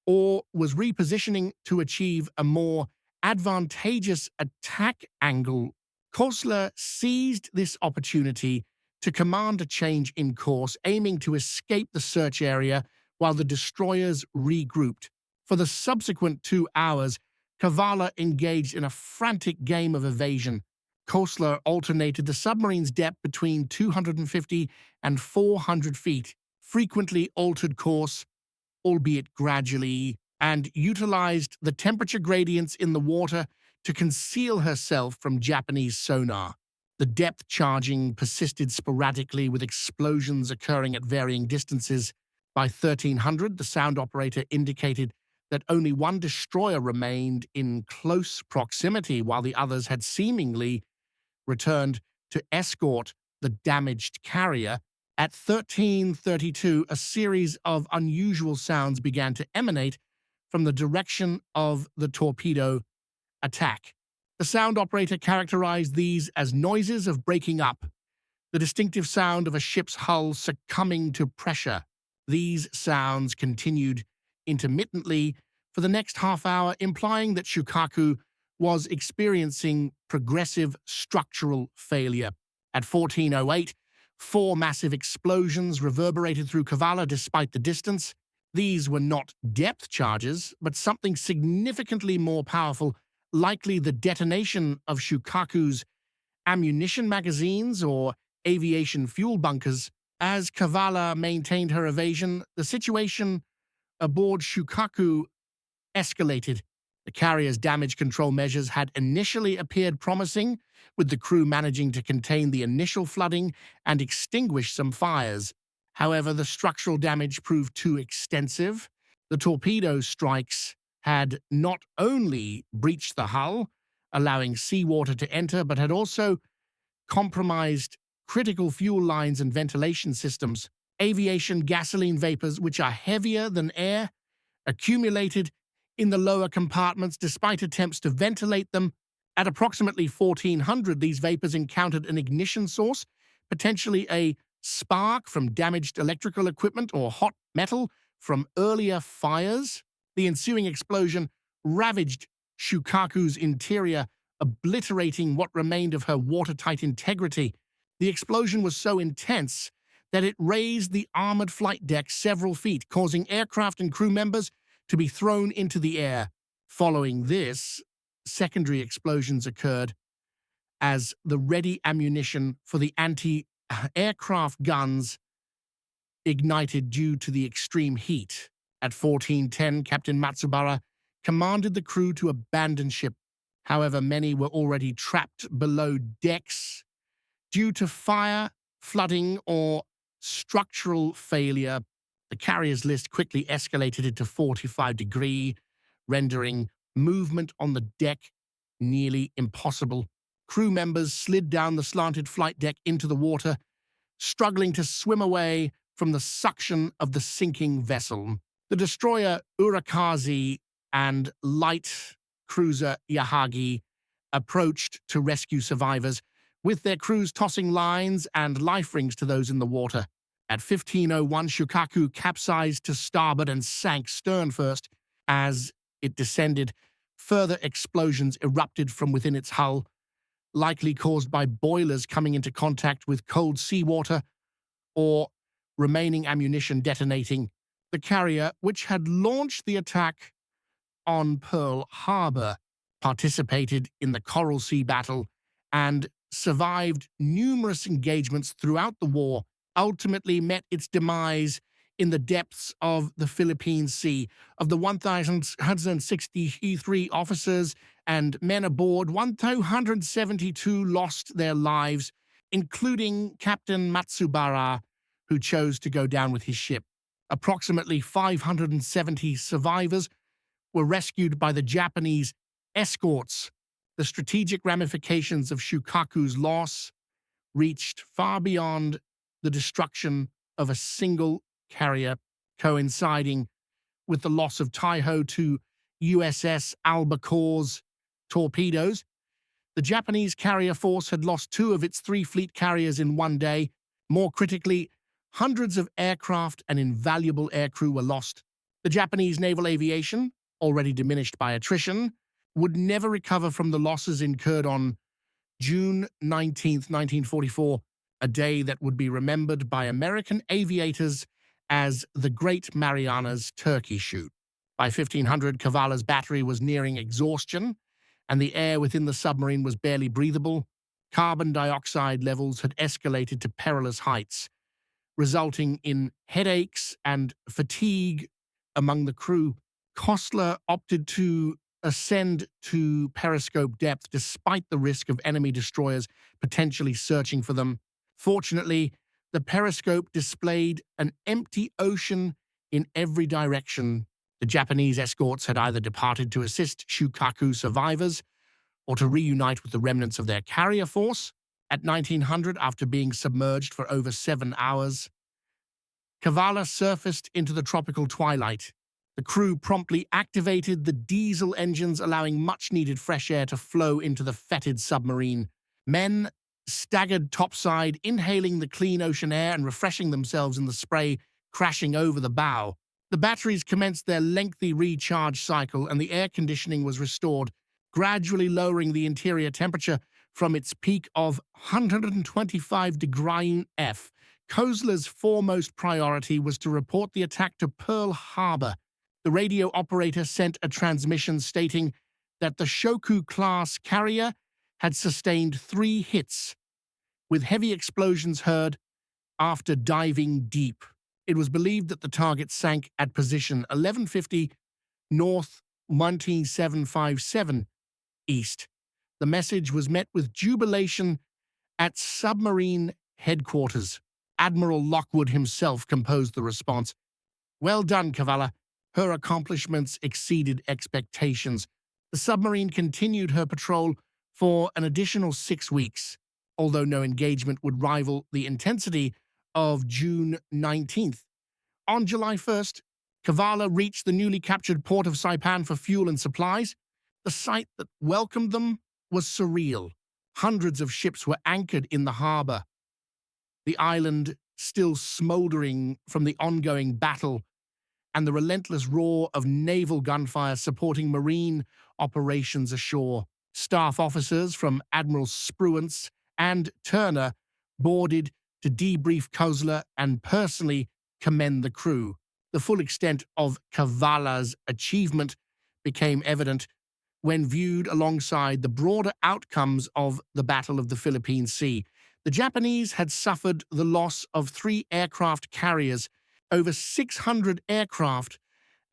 or was repositioning to achieve a more advantageous attack angle. Kossler seized this opportunity to command a change in course, aiming to escape the search area while the destroyers regrouped. For the subsequent 2 hours, Cavalla engaged in a frantic game of evasion. Kossler alternated the submarine's depth between 250 and 400 feet, frequently altered course, albeit gradually, and utilized the temperature gradients in the water to conceal herself from Japanese sonar. The depth charging persisted sporadically, with explosions occurring at varying distances. By 1300, the sound operator indicated that only one destroyer remained in close proximity, while the others had seemingly returned to escort the damaged carrier. At 1332, a series of unusual sounds began to emanate from the direction of the torpedo attack. The sound operator characterized these as noises of breaking up, the distinctive sound of a ship's hull succumbing to pressure. These sounds continued intermittently for the next half hour, implying that Shokaku was experiencing progressive structural failure. At 1408, 4 massive explosions reverberated through Cavalla despite the distance. These were not depth charges, but something significantly more powerful, likely the detonation of Shokaku's ammunition magazines or aviation fuel bunkers. As Cavalla maintained her evasion, the situation aboard Shokaku escalated. The carrier's damage control measures had initially appeared promising, with the crew managing to contain the initial flooding and extinguish some fires. However, the structural damage proved too extensive. The torpedo strikes had not only breached the hull, allowing seawater to enter, but had also compromised critical fuel lines and ventilation systems. Aviation gasoline vapors, which are heavier than air, accumulated in the lower compartments despite attempts to ventilate them. At approximately 1400, these vapors encountered an ignition source, potentially a spark from damaged electrical equipment or hot metal from earlier fires. The ensuing explosion ravaged Shokaku's interior, obliterating what remained of her watertight integrity. The explosion was so intense that it raised the armored flight deck several feet, causing aircraft and crew members to be thrown into the air. Following this, secondary explosions occurred as the ready ammunition for the anti-aircraft guns ignited due to the extreme heat. At 1410, Captain Matsubara commanded the crew to abandon ship. However, many were already trapped below decks due to fire, flooding, or structural failure. The carrier's list quickly escalated to 45°, rendering movement on the deck nearly impossible. Crew members slid down the slanted flight deck into the water, struggling to swim away from the suction of the sinking vessel. The destroyer Urakazi and light cruiser Yahagi approached to rescue survivors, with their crews tossing lines and life rings to those in the water. At 1501, Shokaku capsized to starboard and sank stern first. As it descended, further explosions erupted from within its hull, likely caused by boilers coming into contact with cold seawater or remaining ammunition detonating. The carrier, which had launched the attack on Pearl Harbor, participated in the Coral Sea battle and survived numerous engagements throughout the war, ultimately met its demise in the depths of the Philippine Sea. Of the 1,163 officers and men aboard, 1,272 lost their lives, including Captain Matsubara, who chose to go down with his ship. Approximately 570 survivors were rescued by the Japanese escorts. The strategic ramifications of Shokaku's loss reached far beyond the destruction of a single carrier, coinciding with the loss of Taiho to USS Albacore's torpedoes. The Japanese carrier force had lost 2 of its 3 fleet carriers in one day. More critically, hundreds of aircraft and invaluable aircrew were lost. The Japanese naval aviation, already diminished by attrition, would never recover from the losses incurred on June 19, 1944, a day that would be remembered by American aviators as the Great Marianas Turkey Shoot. By 1500, Cavalla's battery was nearing exhaustion, and the air within the submarine was barely breathable. Carbon dioxide levels had escalated to perilous heights, resulting in headaches and fatigue among the crew. Kossler opted to ascend to periscope depth despite the risk of enemy destroyers potentially searching for them. Fortunately, the periscope displayed an empty ocean in every direction. The Japanese escorts had either departed to assist Shokaku survivors or to reunite with the remnants of their carrier force. At 1900, after being submerged for over 7 hours, Cavalla surfaced into the tropical twilight. The crew promptly activated the diesel engines, allowing much-needed fresh air to flow into the fetid submarine. Men staggered topside, inhaling the clean ocean air and refreshing themselves in the spray crashing over the bow. The batteries commenced their lengthy recharge cycle, and the air conditioning was restored, gradually lowering the interior temperature from its peak of 125 degrees F. Kossler's foremost priority was to report the attack to Pearl Harbor. The radio operator sent a transmission stating that the Shokaku-class carrier had sustained 3 hits, with heavy explosions heard after diving deep. It was believed that the target sank at position 1150 north, 17757 east. The message was met with jubilation at submarine headquarters. Admiral Lockwood himself composed the response. "Well done, Cavalla. Her accomplishments exceeded expectations." The submarine continued her patrol for an additional 6 weeks, although no engagement would rival the intensity of June 19th. On July 1st, Cavalla reached the newly captured port of Saipan for fuel and supplies. The sight that welcomed them was surreal. Hundreds of ships were anchored in the harbor, the island still smoldering from the ongoing battle, and the relentless roar of naval gunfire supporting marine operations ashore. Staff officers from Admiral Spruance and Turner boarded to debrief Kossler and personally commend the crew. The full extent of Cavalla's achievement became evident when viewed alongside the broader outcomes of the Battle of the Philippine Sea. The Japanese had suffered the loss of 3 aircraft carriers, over 600 aircraft,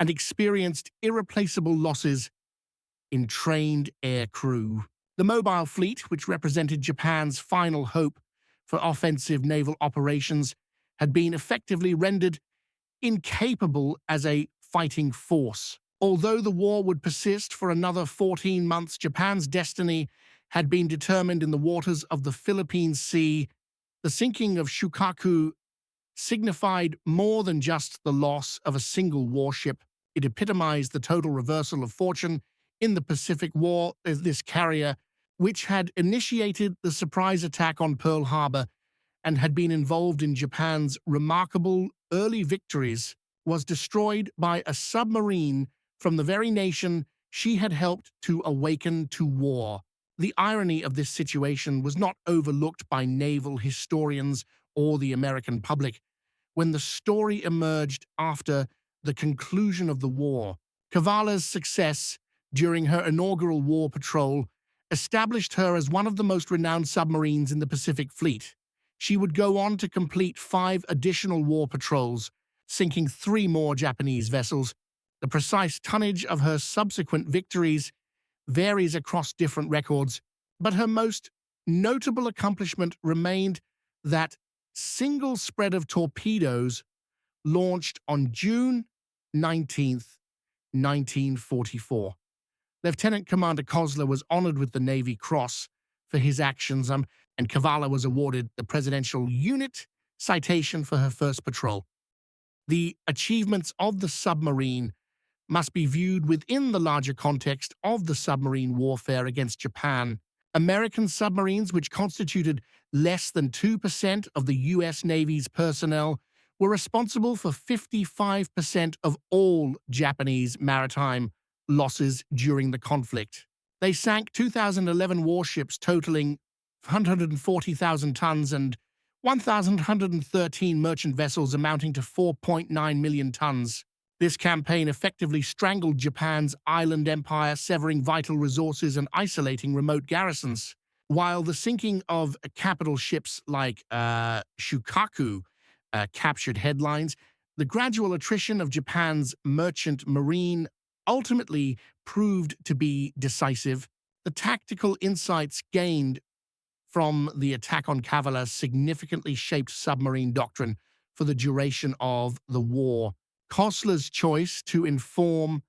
and experienced irreplaceable losses in trained air crew. The mobile fleet, which represented Japan's final hope for offensive naval operations, had been effectively rendered incapable as a fighting force. Although the war would persist for another 14 months, Japan's destiny had been determined in the waters of the Philippine Sea. The sinking of Shokaku signified more than just the loss of a single warship. It epitomized the total reversal of fortune in the Pacific War. This carrier, which had initiated the surprise attack on Pearl Harbor and had been involved in Japan's remarkable early victories, was destroyed by a submarine from the very nation she had helped to awaken to war. The irony of this situation was not overlooked by naval historians or the American public. When the story emerged after the conclusion of the war, Cavalla's success during her inaugural war patrol established her as one of the most renowned submarines in the Pacific Fleet. She would go on to complete 5 additional war patrols, sinking 3 more Japanese vessels. The precise tonnage of her subsequent victories varies across different records, but her most notable accomplishment remained that single spread of torpedoes launched on June 19th, 1944. Lieutenant Commander Kossler was honored with the Navy Cross for his actions, and Cavalla was awarded the Presidential Unit Citation for her first patrol. The achievements of the submarine must be viewed within the larger context of the submarine warfare against Japan. American submarines, which constituted less than 2% of the U.S. Navy's personnel, were responsible for 55% of all Japanese maritime losses during the conflict. They sank 2011 warships totaling 140,000 tons and 1,113 merchant vessels amounting to 4.9 million tons. This campaign effectively strangled Japan's island empire, severing vital resources and isolating remote garrisons. While the sinking of capital ships like Shokaku captured headlines, the gradual attrition of Japan's merchant marine ultimately proved to be decisive. The tactical insights gained from the attack on Cavalla significantly shaped submarine doctrine for the duration of the war. Kossler's choice to inform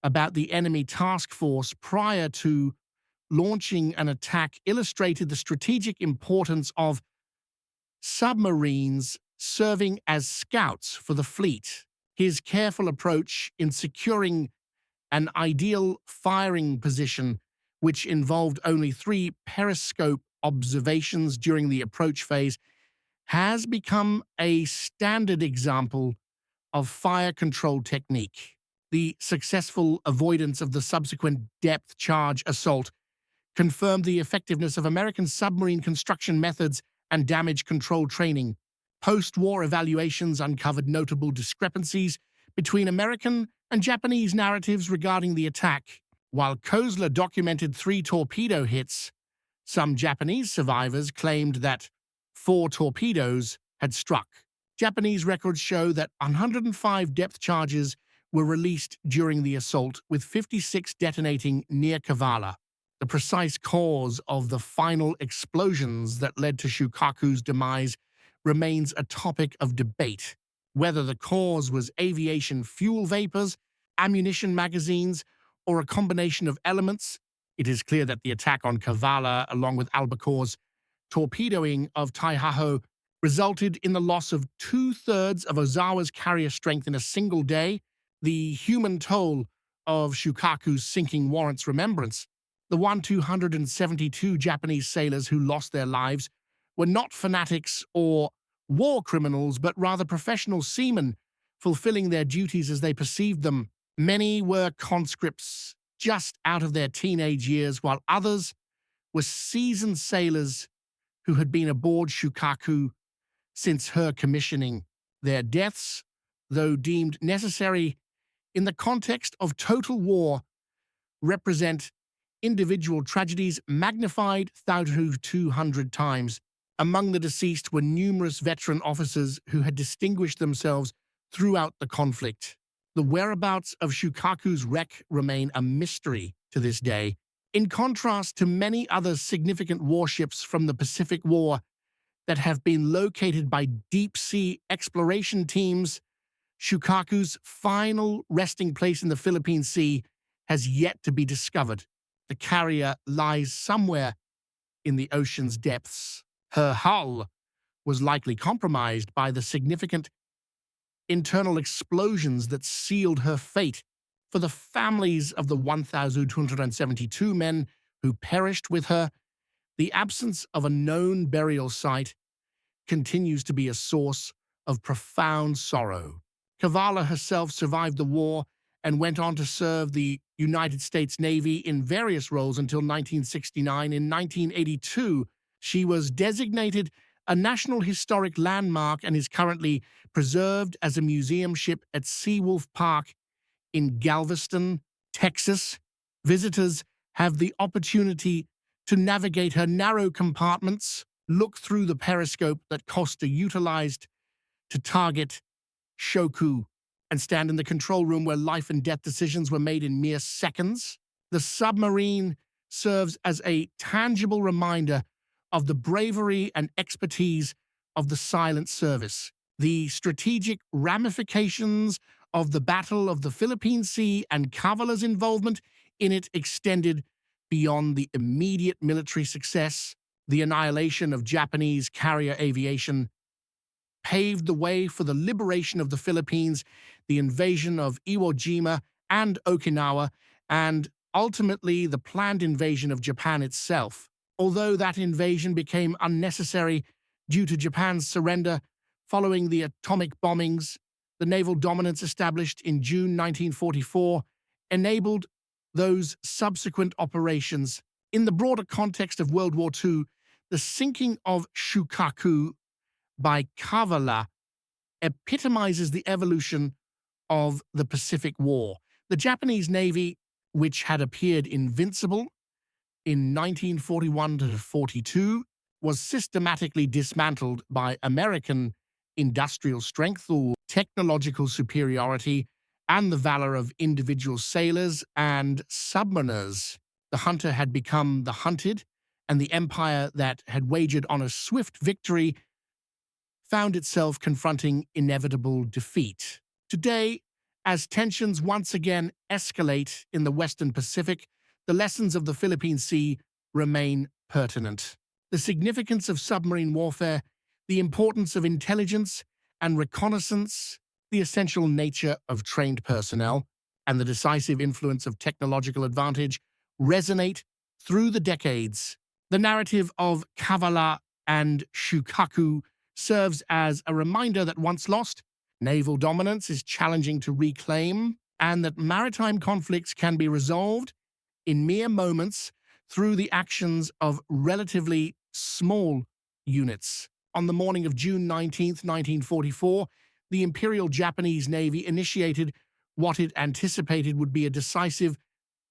about the enemy task force prior to launching an attack illustrated the strategic importance of submarines serving as scouts for the fleet. His careful approach in securing an ideal firing position, which involved only 3 periscope observations during the approach phase, has become a standard example of fire control technique. The successful avoidance of the subsequent depth charge assault confirmed the effectiveness of American submarine construction methods and damage control training. Post-war evaluations uncovered notable discrepancies between American and Japanese narratives regarding the attack. While Kossler documented 3 torpedo hits, some Japanese survivors claimed that 4 torpedoes had struck. Japanese records show that 105 depth charges were released during the assault, with 56 detonating near Cavalla. The precise cause of the final explosions that led to Shokaku's demise remains a topic of debate. Whether the cause was aviation fuel vapors, ammunition magazines, or a combination of elements, it is clear that the attack on Cavalla, along with Albacore's torpedoing of Taihaho, resulted in the loss of 2/3 of Ozawa's carrier strength in a single day. The human toll of Shokaku's sinking warrants remembrance. The 1,272 Japanese sailors who lost their lives were not fanatics or war criminals, but rather professional seamen fulfilling their duties as they perceived them. Many were conscripts just out of their teenage years, while others were seasoned sailors who had been aboard Shokaku since her commissioning. Their deaths, though deemed necessary in the context of total war, represent individual tragedies magnified 200 times. Among the deceased were numerous veteran officers who had distinguished themselves throughout the conflict. The whereabouts of Shokaku's wreck remain a mystery to this day. In contrast to many other significant warships from the Pacific War that have been located by deep-sea exploration teams, Shokaku's final resting place in the Philippine Sea has yet to be discovered. The carrier lies somewhere in the ocean's depths. Her hull was likely compromised by the significant internal explosions that sealed her fate. For the families of the 1,272 men who perished with her, the absence of a known burial site continues to be a source of profound sorrow. Cavalla herself survived the war and went on to serve the United States Navy in various roles until 1969. In 1982, she was designated a National Historic Landmark and is currently preserved as a museum ship at Seawolf Park in Galveston, Texas. Visitors have the opportunity to navigate her narrow compartments, look through the periscope that Kossler utilized to target Shokaku, and stand in the control room where life and death decisions were made in mere seconds. The submarine serves as a tangible reminder of the bravery and expertise of the silent service. The strategic ramifications of the Battle of the Philippine Sea and Cavalla's involvement in it extended beyond the immediate military success. The annihilation of Japanese carrier aviation paved the way for the liberation of the Philippines, the invasion of Iwo Jima, and Okinawa, and ultimately the planned invasion of Japan itself. Although that invasion became unnecessary due to Japan's surrender following the atomic bombings, the naval dominance established in June 1944 enabled those subsequent operations. In the broader context of World War II, the sinking of Shokaku by Cavalla epitomizes the evolution of the Pacific War. The Japanese Navy, which had appeared invincible in 1941 to 42, was systematically dismantled by American industrial strength or technological superiority and the valor of individual sailors and submariners. The hunter had become the hunted, and the empire that had wagered on a swift victory found itself confronting inevitable defeat. Today, as tensions once again escalate in the Western Pacific, the lessons of the Philippine Sea remain pertinent. The significance of submarine warfare, the importance of intelligence and reconnaissance, the essential nature of trained personnel, and the decisive influence of technological advantage resonate through the decades. The narrative of Cavalla and Shokaku serves as a reminder that once lost, naval dominance is challenging to reclaim, and that maritime conflicts can be resolved in mere moments through the actions of relatively small units. On the morning of June 19, 1944, the Imperial Japanese Navy initiated what it anticipated would be a decisive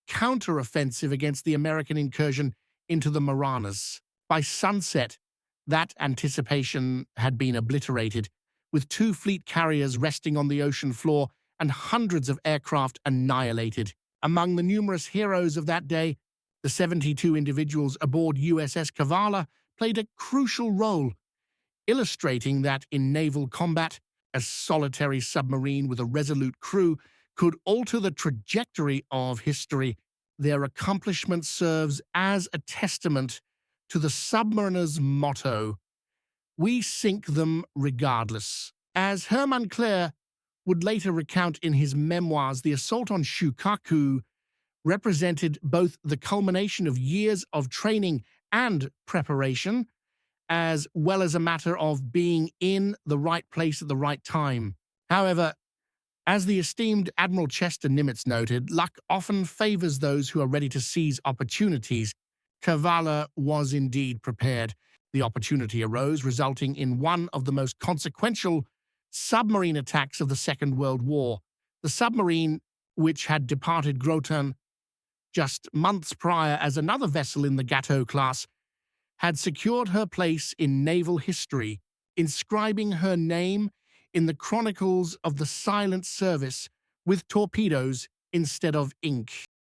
counteroffensive against the American incursion into the Marianas. By sunset, that anticipation had been obliterated, with 2 fleet carriers resting on the ocean floor and hundreds of aircraft annihilated. Among the numerous heroes of that day, the 72 individuals aboard USS Cavalla played a crucial role, illustrating that in naval combat, a solitary submarine with a resolute crew could alter the trajectory of history. Their accomplishment serves as a testament to the submariner's motto, "We sink them regardless." As Herman Kossler would later recount in his memoirs, the assault on Shokaku represented both the culmination of years of training and preparation, as well as a matter of being in the right place at the right time. However, as the esteemed Admiral Chester Nimitz noted, luck often favors those who are ready to seize opportunities. Cavalla was indeed prepared. The opportunity arose, resulting in one of the most consequential submarine attacks of the Second World War. The submarine, which had departed Groton just months prior as another vessel in the Gato class, had secured her place in naval history, inscribing her name in the chronicles of the silent service with torpedoes instead of ink.